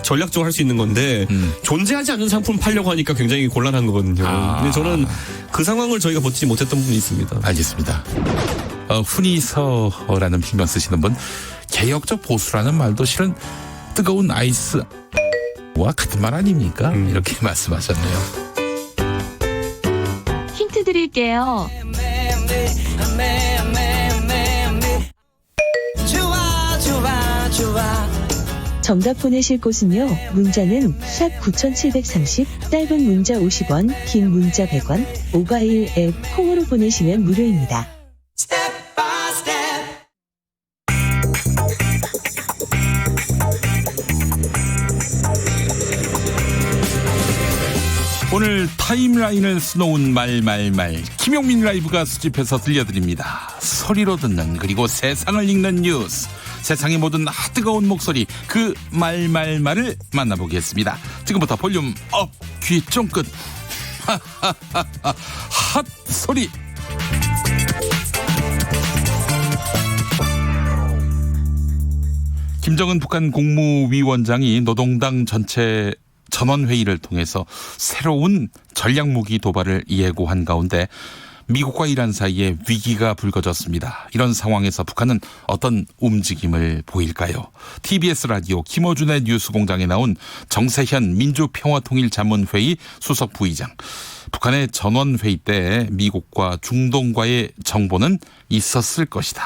전략적으로 할 수 있는 건데 존재하지 않는 상품 팔려고 하니까 굉장히 곤란한 거거든요. 근데 저는 그 상황을 저희가 버티지 못했던 부분이 있습니다. 알겠습니다. 훈이서라는 필명 쓰시는 분, 개혁적 보수라는 말도 실은 뜨거운 아이스와 같은 말 아닙니까? 이렇게 말씀하셨네요. 힌트 드릴게요. 정답 보내실 곳은요. 문자는 샵 9730, 짧은 문자 50원, 긴 문자 100원, 모바일 앱 콩으로 보내시면 무료입니다. 오늘 타임라인을 수놓은 말말말 김용민 라이브가 수집해서 들려드립니다. 소리로 듣는 그리고 세상을 읽는 뉴스, 세상의 모든 뜨거운 목소리, 그 말말말을 만나보겠습니다. 지금부터 볼륨 업, 귀 쫑긋 핫 소리. 김정은 북한 국무위원장이 노동당 전체 전원회의를 통해서 새로운 전략무기 도발을 예고한 가운데 미국과 이란 사이에 위기가 불거졌습니다. 이런 상황에서 북한은 어떤 움직임을 보일까요? TBS 라디오 김어준의 뉴스공장에 나온 정세현 민주평화통일자문회의 수석 부의장. 북한의 전원회의 때 미국과 중동과의 정보는 있었을 것이다.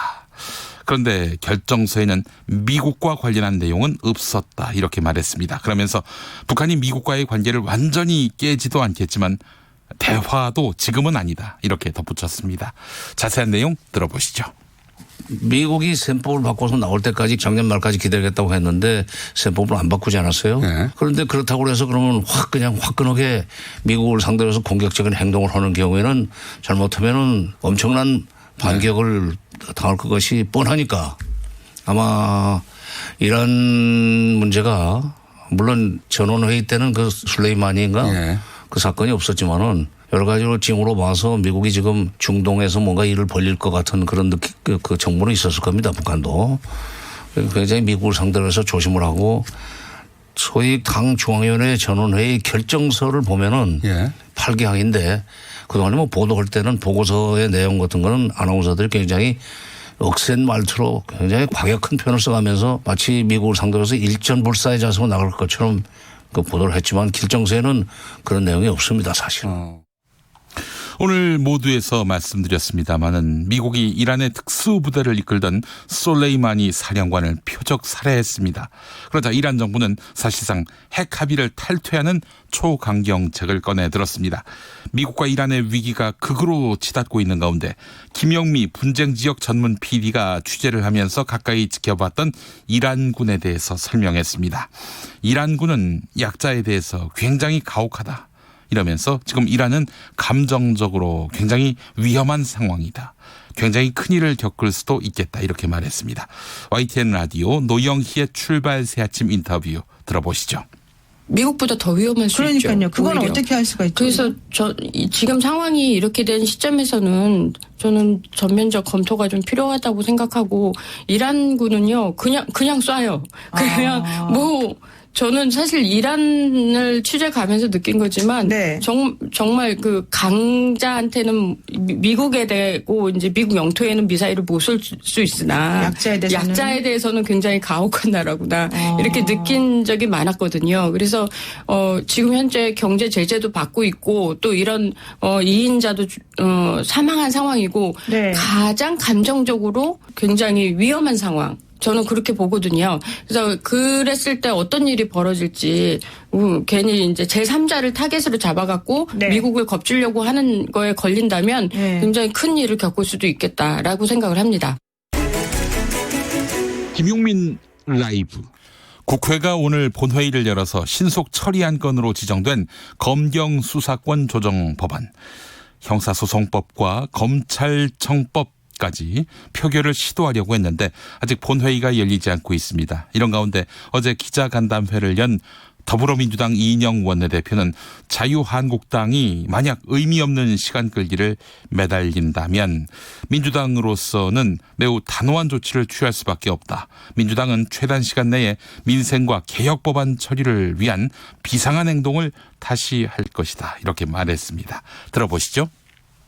그런데 결정서에는 미국과 관련한 내용은 없었다, 이렇게 말했습니다. 그러면서 북한이 미국과의 관계를 완전히 깨지도 않겠지만 대화도 지금은 아니다, 이렇게 덧붙였습니다. 자세한 내용 들어보시죠. 미국이 셈법을 바꿔서 나올 때까지 작년 말까지 기다리겠다고 했는데 셈법을 안 바꾸지 않았어요. 네. 그런데 그렇다고 해서 그러면 그냥 화끈하게 미국을 상대로 해서 공격적인 행동을 하는 경우에는 잘못하면은 엄청난 반격을 당할 것이 뻔하니까 아마 이란 문제가 물론 전원회의 때는 그 술레이마니인가 그 사건이 없었지만은 여러 가지로 징후로 봐서 미국이 지금 중동에서 뭔가 일을 벌릴 것 같은 그런 느낌, 그 정보는 있었을 겁니다. 북한도. 굉장히 미국을 상대로 해서 조심을 하고 소위 당 중앙위원회 전원회의 결정서를 보면은 8개항인데 그동안에 뭐 보도할 때는 보고서의 내용 같은 거는 아나운서들이 굉장히 억센 말투로 굉장히 과격한 표현을 써가면서 마치 미국을 상대로 해서 일전불사의 자세로 나갈 것처럼 그 보도를 했지만 결정서에는 그런 내용이 없습니다, 사실. 오늘 모두에서 말씀드렸습니다마는 미국이 이란의 특수부대를 이끌던 솔레이마니 사령관을 표적 살해했습니다. 그러자 이란 정부는 사실상 핵 합의를 탈퇴하는 초강경책을 꺼내들었습니다. 미국과 이란의 위기가 극으로 치닫고 있는 가운데 김영미 분쟁지역 전문 PD가 취재를 하면서 가까이 지켜봤던 이란군에 대해서 설명했습니다. 이란군은 약자에 대해서 굉장히 가혹하다, 이러면서 지금 이란은 감정적으로 굉장히 위험한 상황이다, 굉장히 큰일을 겪을 수도 있겠다, 이렇게 말했습니다. YTN 라디오 노영희의 출발 새아침 인터뷰 들어보시죠. 미국보다 더 위험할 수 있죠. 그러니까요. 그건 오히려. 어떻게 할 수가 있죠? 그래서 지금 상황이 이렇게 된 시점에서는 저는 전면적 검토가 좀 필요하다고 생각하고 이란군은요 그냥 쏴요. 그냥 저는 사실 이란을 취재 가면서 느낀 거지만 네. 정말 그 강자한테는 미국에 대고 이제 미국 영토에는 미사일을 못 쏠 수 있으나 약자에 대해서는 굉장히 가혹한 나라구나 이렇게 느낀 적이 많았거든요. 그래서 지금 현재 경제 제재도 받고 있고 또 이런 2인자도 사망한 상황이고 네. 가장 감정적으로 굉장히 위험한 상황. 저는 그렇게 보거든요. 그래서 그랬을 때 어떤 일이 벌어질지 괜히 이제 제3자를 타겟으로 잡아갖고 네. 미국을 겁주려고 하는 거에 걸린다면 굉장히 큰 일을 겪을 수도 있겠다라고 생각을 합니다. 김용민 라이브. 국회가 오늘 본회의를 열어서 신속 처리한 건으로 지정된 검경 수사권 조정 법안, 형사소송법과 검찰청법 까지 표결을 시도하려고 했는데 아직 본회의가 열리지 않고 있습니다. 이런 가운데 어제 기자간담회를 연 더불어민주당 이인영 원내대표는 자유한국당이 만약 의미 없는 시간 끌기를 매달린다면 민주당으로서는 매우 단호한 조치를 취할 수밖에 없다. 민주당은 최단 시간 내에 민생과 개혁 법안 처리를 위한 비상한 행동을 다시 할 것이다. 이렇게 말했습니다. 들어보시죠.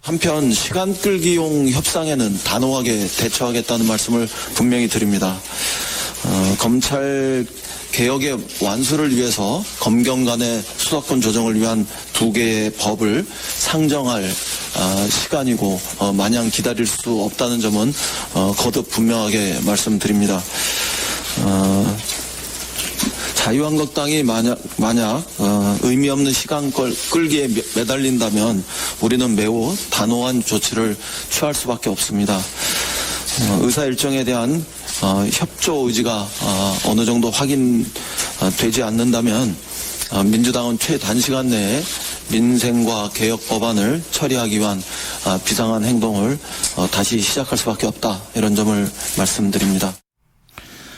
한편 시간 끌기용 협상에는 단호하게 대처하겠다는 말씀을 분명히 드립니다. 검찰 개혁의 완수를 위해서 검경 간의 수사권 조정을 위한 2개의 법을 상정할 시간이고 마냥 기다릴 수 없다는 점은 거듭 분명하게 말씀드립니다. 자유한국당이 만약 의미 없는 시간 끌기에 매달린다면 우리는 매우 단호한 조치를 취할 수밖에 없습니다. 의사 일정에 대한 협조 의지가 어느 정도 확인되지 않는다면 민주당은 최단시간 내에 민생과 개혁 법안을 처리하기 위한 비상한 행동을 다시 시작할 수밖에 없다. 이런 점을 말씀드립니다.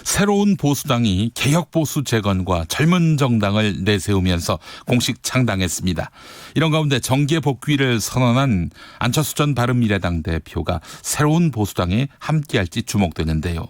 새로운 보수당이 개혁보수 재건과 젊은 정당을 내세우면서 공식 창당했습니다. 이런 가운데 정계 복귀를 선언한 안철수 전 바른미래당 대표가 새로운 보수당에 함께할지 주목되는데요.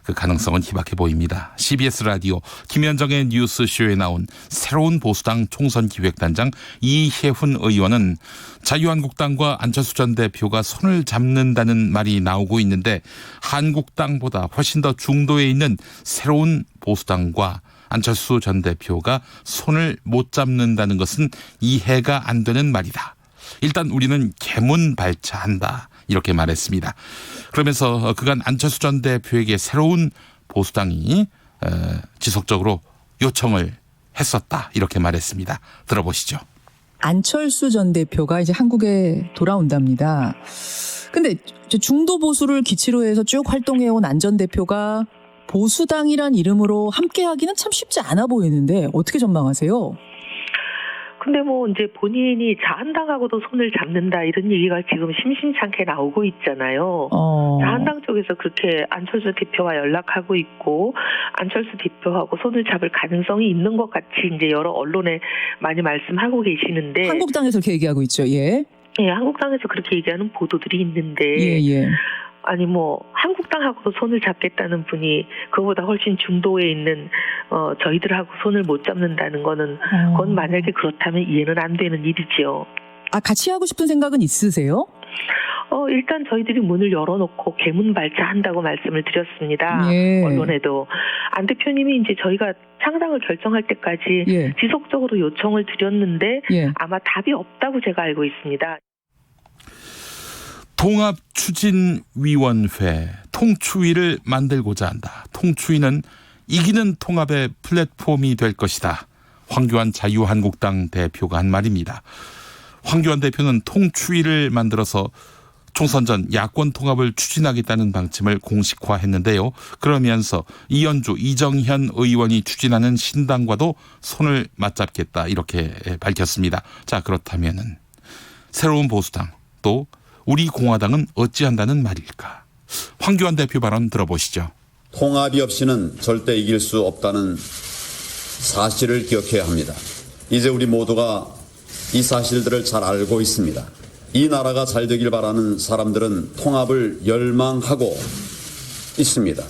그 가능성은 희박해 보입니다. CBS 라디오 김현정의 뉴스쇼에 나온 새로운 보수당 총선 기획단장 이혜훈 의원은 자유한국당과 안철수 전 대표가 손을 잡는다는 말이 나오고 있는데 한국당보다 훨씬 더 중도에 있는 새로운 보수당과 안철수 전 대표가 손을 못 잡는다는 것은 이해가 안 되는 말이다. 일단 우리는 개문발차한다. 이렇게 말했습니다. 그러면서 그간 안철수 전 대표에게 새로운 보수당이 지속적으로 요청을 했었다. 이렇게 말했습니다. 들어보시죠. 안철수 전 대표가 이제 한국에 돌아온답니다. 근데 중도 보수를 기치로 해서 쭉 활동해온 안 전 대표가 보수당이란 이름으로 함께하기는 참 쉽지 않아 보이는데 어떻게 전망하세요? 근데 뭐 이제 본인이 자한당하고도 손을 잡는다 이런 얘기가 지금 심심찮게 나오고 있잖아요. 자한당 쪽에서 그렇게 안철수 대표와 연락하고 있고 안철수 대표하고 손을 잡을 가능성이 있는 것 같이 이제 여러 언론에 많이 말씀하고 계시는데 한국당에서 그렇게 얘기하고 있죠. 예. 예, 한국당에서 그렇게 얘기하는 보도들이 있는데 예. 아니 뭐 한국당하고도 손을 잡겠다는 분이 그거보다 훨씬 중도에 있는 저희들하고 손을 못 잡는다는 거는 그건 만약에 그렇다면 이해는 안 되는 일이지요. 아, 같이 하고 싶은 생각은 있으세요? 일단 저희들이 문을 열어놓고 개문발차한다고 말씀을 드렸습니다. 예. 언론에도 안 대표님이 이제 저희가 창당을 결정할 때까지 지속적으로 요청을 드렸는데 아마 답이 없다고 제가 알고 있습니다. 통합추진위원회 통추위를 만들고자 한다. 통추위는 이기는 통합의 플랫폼이 될 것이다. 황교안 자유한국당 대표가 한 말입니다. 황교안 대표는 통추위를 만들어서 총선 전 야권 통합을 추진하겠다는 방침을 공식화했는데요. 그러면서 이현주, 이정현 의원이 추진하는 신당과도 손을 맞잡겠다 이렇게 밝혔습니다. 자, 그렇다면은 새로운 보수당 또 우리 공화당은 어찌한다는 말일까? 황교안 대표 발언 들어보시죠. 통합이 없이는 절대 이길 수 없다는 사실을 기억해야 합니다. 이제 우리 모두가 이 사실들을 잘 알고 있습니다. 이 나라가 잘 되길 바라는 사람들은 통합을 열망하고 있습니다.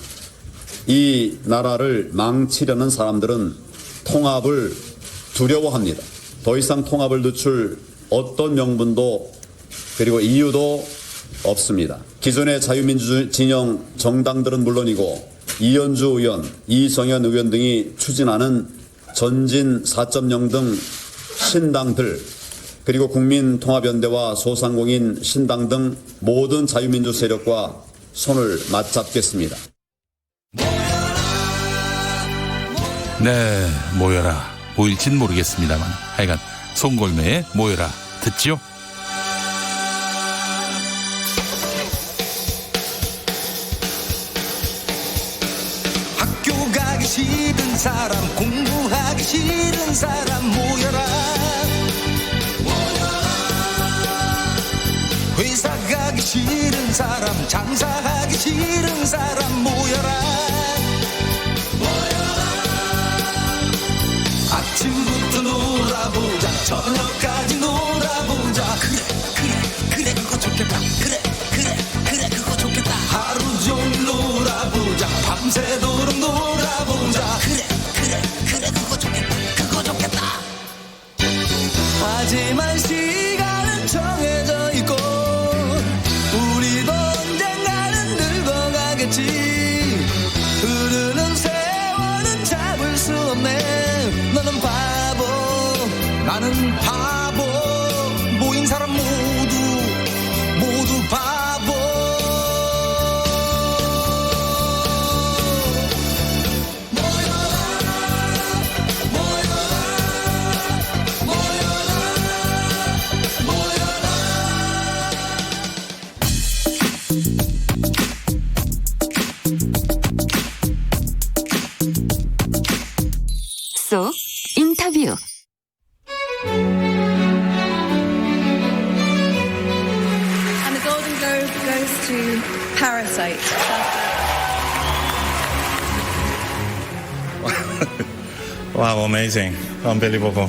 이 나라를 망치려는 사람들은 통합을 두려워합니다. 더 이상 통합을 늦출 어떤 명분도 그리고 이유도 없습니다. 기존의 자유민주 진영 정당들은 물론이고 이현주 의원, 이정현 의원 등이 추진하는 전진 4.0 등 신당들 그리고 국민통합연대와 소상공인 신당 등 모든 자유민주 세력과 손을 맞잡겠습니다. 네, 모여라. 모일진 모르겠습니다만 하여간 송골매의 모여라 듣지요? 학교 가기 싫은 사람, 공부하기 싫은 사람 모여라. 회사 가기 싫은 사람, 장사하기 싫은 사람 모여라. 아침부터 놀아보자, 저녁까지 놀아보자. 그래 그거 좋겠다. 그래 그거 좋겠다. 하루 종일 놀아보자, 밤새도록 놀아보자. 그래 그거 좋겠다. 하지만 시간은 정해져 있고 우리도 언젠가는 늙어가겠지. 흐르는 세월은 잡을 수 없네. 너는 바보, 나는 바보. 모인 사람 모두 바보. 속 인터뷰. And the Golden Globe goes to Parasite. Wow, amazing. Unbelievable.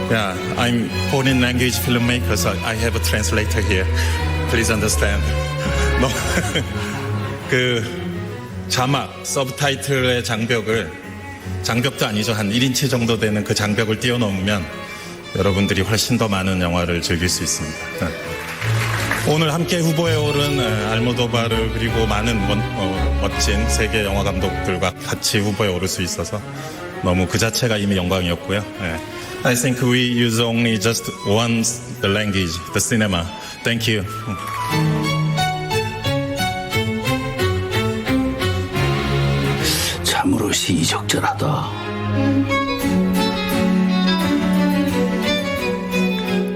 Yeah, I'm foreign language filmmaker, so I have a translator here. Please understand. No. 그 자막, 서브타이틀의 장벽도 아니죠. 한 1인치 정도 되는 그 장벽을 뛰어넘으면 여러분들이 훨씬 더 많은 영화를 즐길 수 있습니다. 오늘 함께 후보에 오른 알모도바르 그리고 많은 멋진 세계 영화 감독들과 같이 후보에 오를 수 있어서 너무 그 자체가 이미 영광이었고요. I think we use only just once the language, the cinema. Thank you. 참으로 시의적절하다.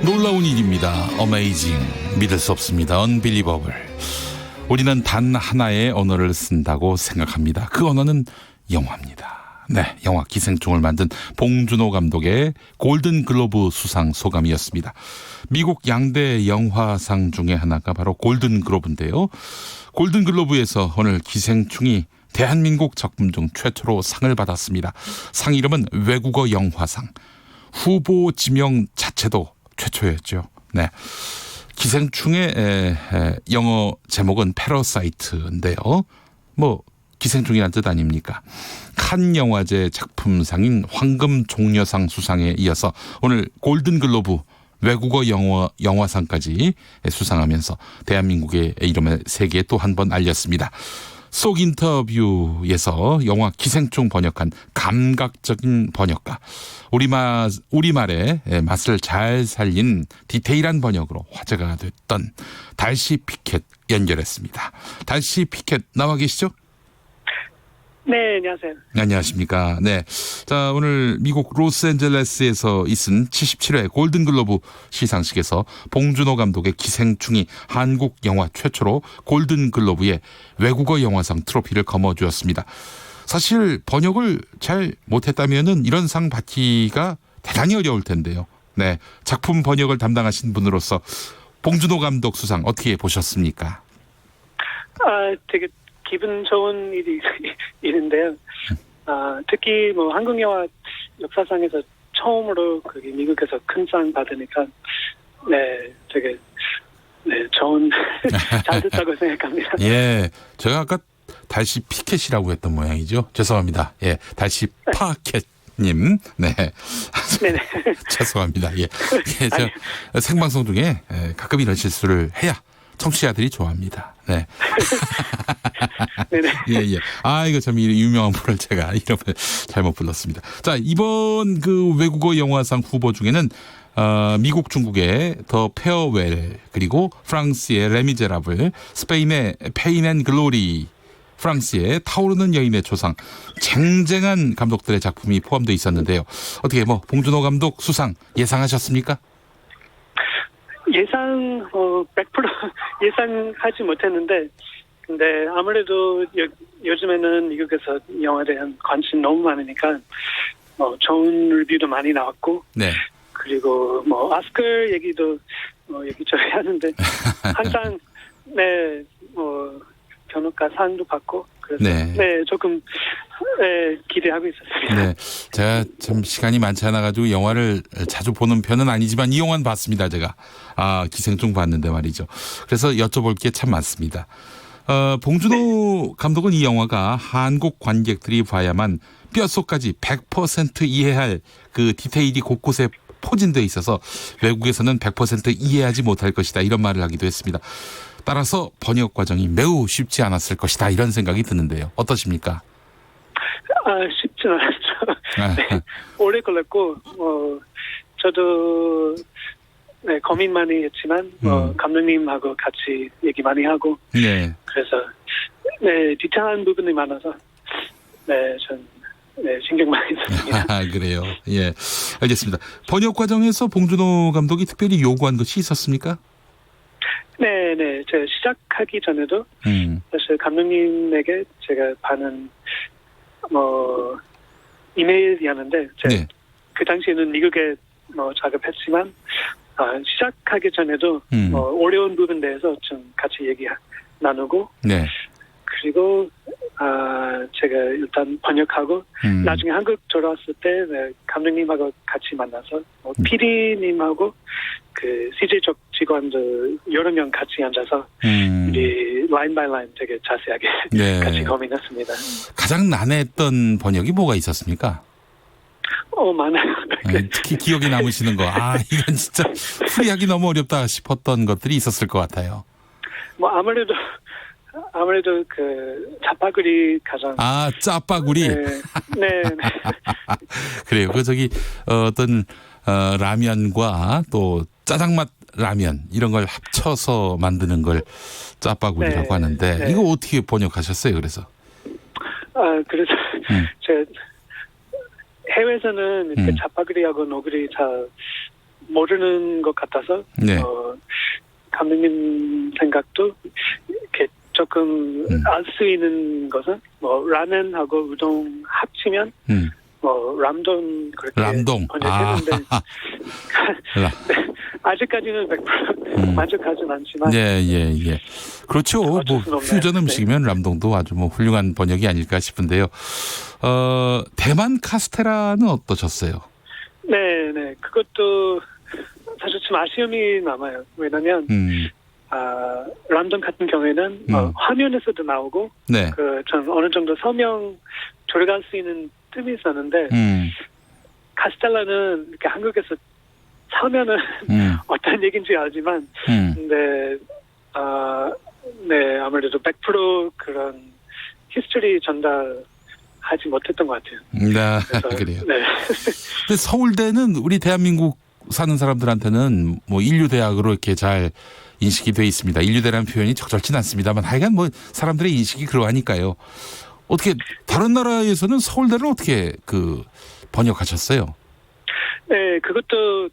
놀라운 일입니다. 어메이징. 믿을 수 없습니다. 언빌리버블. 우리는 단 하나의 언어를 쓴다고 생각합니다. 그 언어는 영화입니다. 네, 영화 기생충을 만든 봉준호 감독의 골든글로브 수상 소감이었습니다. 미국 양대 영화상 중에 하나가 바로 골든글로브인데요. 골든글로브에서 오늘 기생충이 대한민국 작품 중 최초로 상을 받았습니다. 상 이름은 외국어 영화상. 후보 지명 자체도 최초였죠. 네, 기생충의 영어 제목은 패러사이트인데요. 뭐 기생충이란 뜻 아닙니까? 칸 영화제 작품상인 황금 종려상 수상에 이어서 오늘 골든글로브 외국어 영화상까지 수상하면서 대한민국의 이름을 세계에 또 한 번 알렸습니다. 속 인터뷰에서 영화 기생충 번역한 감각적인 번역가, 우리말의 맛을 잘 살린 디테일한 번역으로 화제가 됐던 달씨 피켓 연결했습니다. 달씨 피켓 나와 계시죠? 네, 안녕하세요. 안녕하십니까. 네. 자, 오늘 미국 로스앤젤레스에서 있은 77회 골든글로브 시상식에서 봉준호 감독의 기생충이 한국 영화 최초로 골든글로브의 외국어 영화상 트로피를 거머쥐었습니다. 사실 번역을 잘 못했다면은 이런 상 받기가 대단히 어려울 텐데요. 네. 작품 번역을 담당하신 분으로서 봉준호 감독 수상 어떻게 보셨습니까? 되게 기분 좋은 일인데요. 특히 뭐 한국 영화 역사상에서 처음으로 그게 미국에서 큰 상 받으니까 네 되게 네 좋은 잘 됐다고 생각합니다. 예, 제가 아까 달씨 피켓이라고 했던 모양이죠. 죄송합니다. 예, 달씨 파켓님, 네, 네네. 죄송합니다. 예, 저 생방송 중에 가끔 이런 실수를 해야 청취자들이 좋아합니다. 네. 네네. 예, 예. 아, 이거 참 유명한 분을 제가 이름을 잘못 불렀습니다. 자, 이번 그 외국어 영화상 후보 중에는 미국 중국의 더 페어웰, 그리고 프랑스의 레미제라블, 스페인의 페인 앤 글로리, 프랑스의 타오르는 여인의 조상, 쟁쟁한 감독들의 작품이 포함되어 있었는데요. 어떻게 뭐 봉준호 감독 수상 예상하셨습니까? 예상 100% 예상하지 못했는데 근데 아무래도 요즘에는 미국에서 영화에 대한 관심 너무 많으니까 좋은 리뷰도 많이 나왔고 네. 그리고 뭐 오스카 얘기도 여기저기 하는데 항상 네 변호사 상도 받고 그래서 네 조금 기대하고 있었습니다. 네, 제가 참 시간이 많지 않아 가지고 영화를 자주 보는 편은 아니지만 이 영화는 봤습니다. 제가 기생충 봤는데 말이죠. 그래서 여쭤볼 게 참 많습니다. 봉준호 감독은 이 영화가 한국 관객들이 봐야만 뼛속까지 100% 이해할 그 디테일이 곳곳에 포진되어 있어서 외국에서는 100% 이해하지 못할 것이다, 이런 말을 하기도 했습니다. 따라서 번역 과정이 매우 쉽지 않았을 것이다, 이런 생각이 드는데요. 어떠십니까? 쉽진 않았죠. 네, 오래 걸렸고 저도 네, 고민 많이 했지만 감독님하고 같이 얘기 많이 하고 네. 그래서 네 디테일한 부분이 많아서 네, 전 신경 많이 썼습니다. 그래요. 예, 알겠습니다. 번역 과정에서 봉준호 감독이 특별히 요구한 것이 있었습니까? 네. 제가 시작하기 전에도 사실 감독님에게 제가 받은 이메일이었는데 제가 그 당시에는 미국에 작업했지만 시작하기 전에도 어려운 부분에 대해서 좀 같이 얘기 나누고 그리고 제가 일단 번역하고 나중에 한국 돌아왔을 때 감독님하고 같이 만나서 PD님하고 그 CJ 쪽 직원들 여러 명 같이 앉아서 우리 라인 바이 라인 되게 자세하게 같이 고민했습니다. 가장 난해했던 번역이 뭐가 있었습니까? 많아요. 특히 기억에 남으시는 거. 이건 진짜 풀이하기 너무 어렵다 싶었던 것들이 있었을 것 같아요. 아무래도 그 짜파구리 가장 짜파구리. 네. 그래요. 그 어떤 라면과 또 짜장맛 라면 이런 걸 합쳐서 만드는 걸 짜파구리라고 하는데 이거 어떻게 번역하셨어요? 그래서 그래서 제가 해외에서는 이렇게 짜파구리하고 노구리 잘 모르는 것 같아서 감독님 생각도 이렇게 조금 알 수 있는 것은 라면하고 우동 합치면 람동 그렇게 번역했는데 아직까지는 100% 만족하진 않지만 예. 그렇죠. 뭐 퓨전 음식이면 람동도 아주 훌륭한 번역이 아닐까 싶은데요. 대만 카스테라는 어떠셨어요? 네. 그것도 사실 좀 아쉬움이 남아요. 왜냐면 람동 같은 경우에는 화면에서도 나오고 좀 어느 정도 설명 들어갈 수 있는 틈이 있었는데 카스텔라는 이렇게 한국에서 사면은 어떤 얘기인지 알지만 근데 아무래도 100% 그런 히스토리 전달하지 못했던 것 같아요. 그래요. 근데 서울대는 우리 대한민국 사는 사람들한테는 인류대학으로 이렇게 잘 인식이 돼 있습니다. 인류대라는 표현이 적절치는 않습니다만 하여간 사람들의 인식이 그러하니까요. 어떻게 다른 나라에서는 서울대를 어떻게 번역하셨어요? 네, 그것도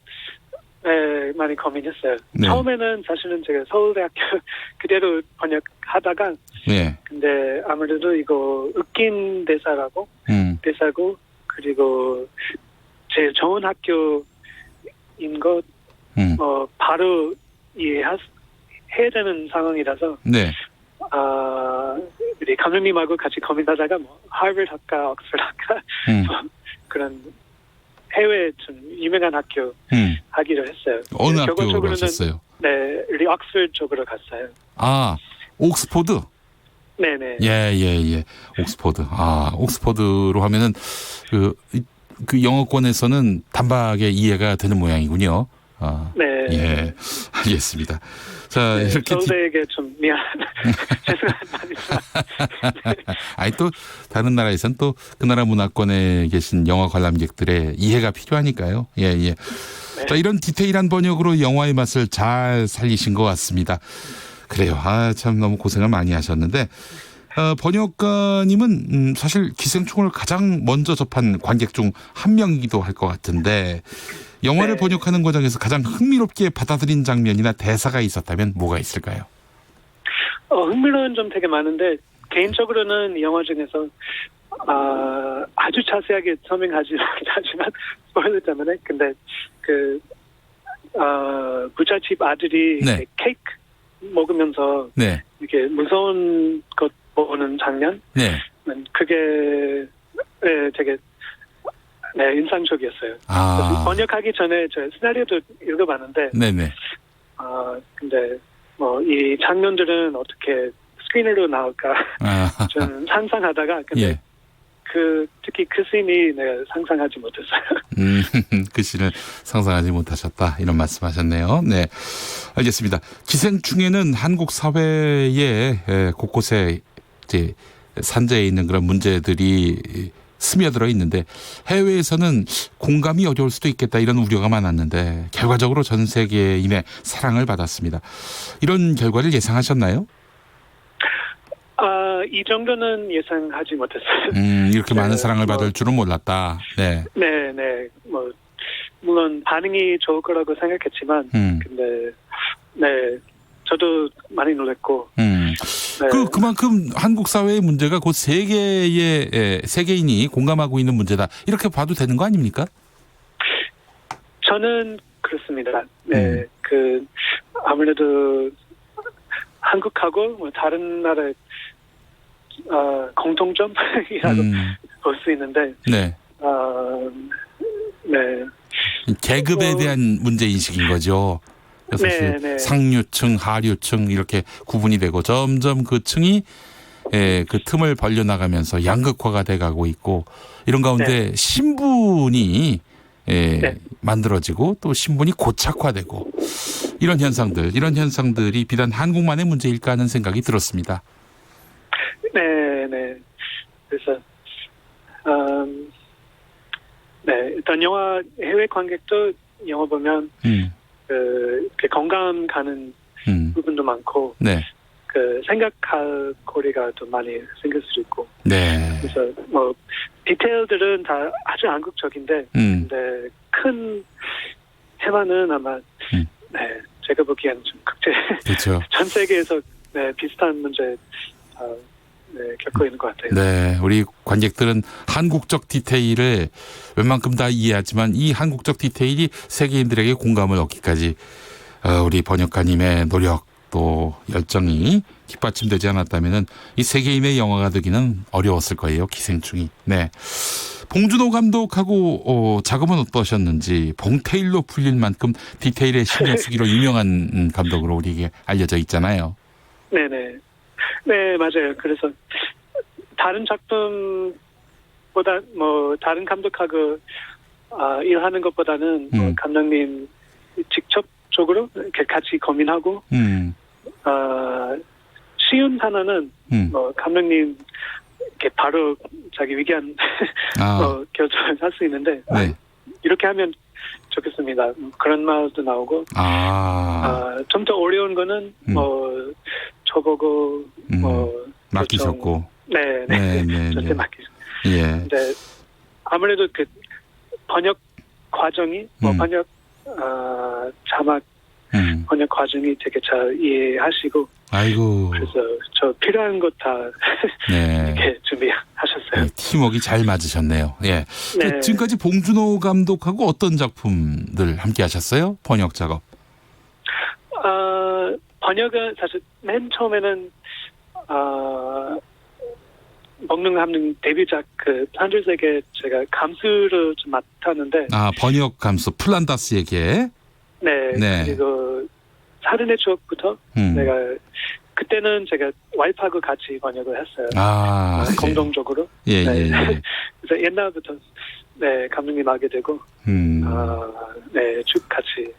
많이 고민했어요. 처음에는 사실은 제가 서울대학교 그대로 번역하다가 근데 아무래도 이거 웃긴 대사고 그리고 제일 좋은 학교인 것 바로 이해해야 되는 상황이라서 우리 감독님하고 같이 고민하다가 하버드 할까 옥스퍼드 할까 그런 해외 좀 유명한 학교 하기로 했어요. 어느 학교로 가셨어요? 네, 옥스퍼드 쪽으로 갔어요. 아, 옥스퍼드? 네네. 예. 옥스퍼드. 아, 옥스퍼드로 하면은 그 영어권에서는 단박에 이해가 되는 모양이군요. 아, 네. 예, 알겠습니다. 자, 네, 이렇게. 서울대에게 좀 미안. 죄송한 말이지만. 아니, 또, 다른 나라에선 또 그 나라 문화권에 계신 영화 관람객들의 이해가 필요하니까요. 예. 네. 자, 이런 디테일한 번역으로 영화의 맛을 잘 살리신 것 같습니다. 그래요. 아, 참 너무 고생을 많이 하셨는데, 번역가님은 사실 기생충을 가장 먼저 접한 관객 중 한 명이기도 할 것 같은데, 영화를 번역하는 과정에서 가장 흥미롭게 받아들인 장면이나 대사가 있었다면 뭐가 있을까요? 흥미로운 점 되게 많은데 개인적으로는 이 영화 중에서 아주 자세하게 설명하지 못하지만 스포일러 때문에 근데 부잣집 아들이 케이크 먹으면서 이렇게 무서운 것 보는 장면 그게 되게 인상적이었어요. 번역하기 전에 저 시나리오도 읽어봤는데, 근데 이 장면들은 어떻게 스크린으로 나올까 좀 상상하다가, 근데 특히 그 씬이 내가 상상하지 못했어요. 그 씬을 상상하지 못하셨다 이런 말씀하셨네요. 네, 알겠습니다. 기생충에는 한국 사회의 곳곳에 이제 산재해 있는 그런 문제들이 스며들어 있는데 해외에서는 공감이 어려울 수도 있겠다 이런 우려가 많았는데 결과적으로 전 세계인의 사랑을 받았습니다. 이런 결과를 예상하셨나요? 이 정도는 예상하지 못했어요. 이렇게 많은 사랑을 받을 줄은 몰랐다. 네. 물론 반응이 좋을 거라고 생각했지만, 근데 저도 많이 놀랐고. 그만큼 한국 사회의 문제가 곧 세계인이 공감하고 있는 문제다. 이렇게 봐도 되는 거 아닙니까? 저는 그렇습니다. 아무래도 한국하고 다른 나라의 공통점이라고 볼 수 있는데, 계급에 대한 문제 인식인 거죠. 그래서 상류층, 하류층 이렇게 구분이 되고 점점 그 층이 그 틈을 벌려나가면서 양극화가 돼가고 있고 이런 가운데 신분이 만들어지고 또 신분이 고착화되고 이런 현상들이 비단 한국만의 문제일까 하는 생각이 들었습니다. 그래서 일단 영화 해외 관객도 영화 보면 공감 가는 부분도 많고 생각할 거리가 좀 많이 생길 수도 있고 그래서 디테일들은 다 아주 한국적인데 근데 큰 테마는 아마 제가 보기에는 좀 국제 전 세계에서 비슷한 문제 겪고 있는 것 같아요. 네, 우리 관객들은 한국적 디테일을 웬만큼 다 이해하지만 이 한국적 디테일이 세계인들에게 공감을 얻기까지 우리 번역가님의 노력 또 열정이 뒷받침되지 않았다면은 이 세계인의 영화가 되기는 어려웠을 거예요. 기생충이. 네. 봉준호 감독하고 작업은 어떠셨는지 봉테일로 불릴 만큼 디테일에 신경 쓰기로 유명한 감독으로 우리에게 알려져 있잖아요. 네, 맞아요. 그래서 다른 작품보다 다른 감독하고 일하는 것보다는 감독님 직접적으로 이렇게 같이 고민하고 쉬운 하나는 감독님 이렇게 바로 자기 의견 결정을 할 수 있는데 이렇게 하면 좋겠습니다. 그런 말도 나오고 좀 더 어려운 거는 저보고 맡기셨고 저한테 맡기셨고 근데 아무래도 그 번역 과정이 번역 자막 번역 과정이 되게 잘 이해하시고 그래서 저 필요한 것 다 이렇게 준비하셨어요. 팀워크가 잘 맞으셨네요. 지금까지 봉준호 감독하고 어떤 작품들 함께 하셨어요? 번역 작업. 번역은 사실 맨 처음에는 먹는 데뷔작 그 플란다스에게 제가 감수를 좀 맡았는데. 번역 감수 플란다스에게. 네. 그리고 살인의 추억부터 내가 그때는 제가 와이프하고 같이 번역을 했어요. 공동적으로. 예. 그래서 옛날부터 감독님 하게 되고 쭉 같이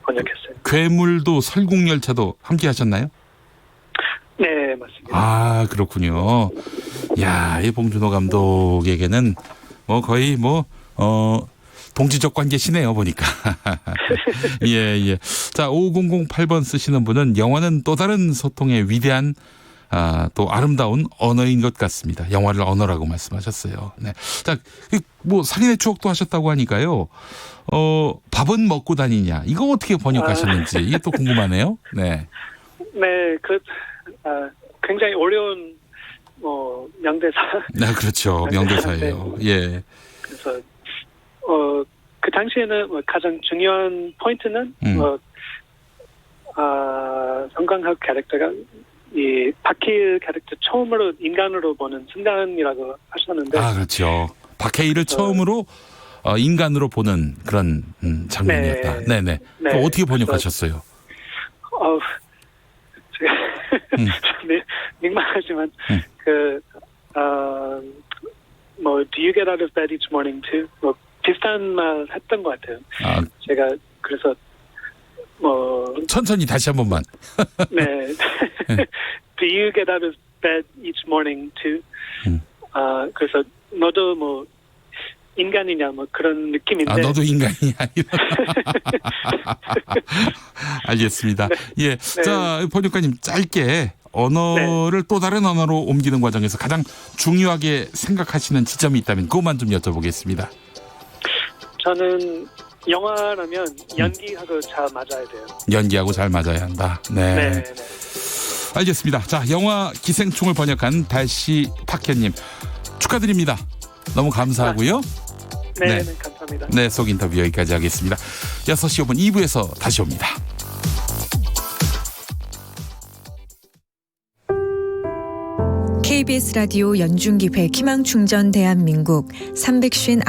번역했어요. 괴물도 설국열차도 함께 하셨나요? 네, 맞습니다. 그렇군요. 야, 이 봉준호 감독에게는 거의 동지적 관계시네요, 보니까. 예. 자, 5008번 쓰시는 분은 영화는 또 다른 소통의 위대한 또 아름다운 언어인 것 같습니다. 영화를 언어라고 말씀하셨어요. 네. 자, 살인의 추억도 하셨다고 하니까요. 밥은 먹고 다니냐. 이거 어떻게 번역하셨는지 이게 또 궁금하네요. 네. 네, 굉장히 어려운 명대사. 네, 그렇죠. 명대사예요. 예. 그래서 그 당시에는 가장 중요한 포인트는 성광학 캐릭터가 이 박해일 캐릭터 처음으로 인간으로 보는 순간이라고 하셨는데. 그렇죠. 박해일을 처음으로 인간으로 보는 그런 장면이었다. 네네. 어떻게 번역하셨어요? 제가 민망하지만 Do you get out of bed each morning too? 비슷한 말 했던 것 같아요. 제가 그래서 천천히 다시 한 번만. 네. Do you get out of bed each morning too? 그래서 너도 인간이냐 그런 느낌인데. 너도 인간이냐. 알겠습니다. 예. 자, 번역가님 짧게 언어를 또 다른 언어로 옮기는 과정에서 가장 중요하게 생각하시는 지점이 있다면 그것만 좀 여쭤보겠습니다. 저는 영화라면 연기하고 잘 맞아야 돼요. 연기하고 잘 맞아야 한다. 네. 알겠습니다. 자, 영화 기생충을 번역한 달씨 탁현님 축하드립니다. 너무 감사하고요. 네, 감사합니다. 네, 속 인터뷰 여기까지 하겠습니다. 6시 5분 2부에서 다시 옵니다. KBS 라디오 연중기획 희망충전 대한민국 359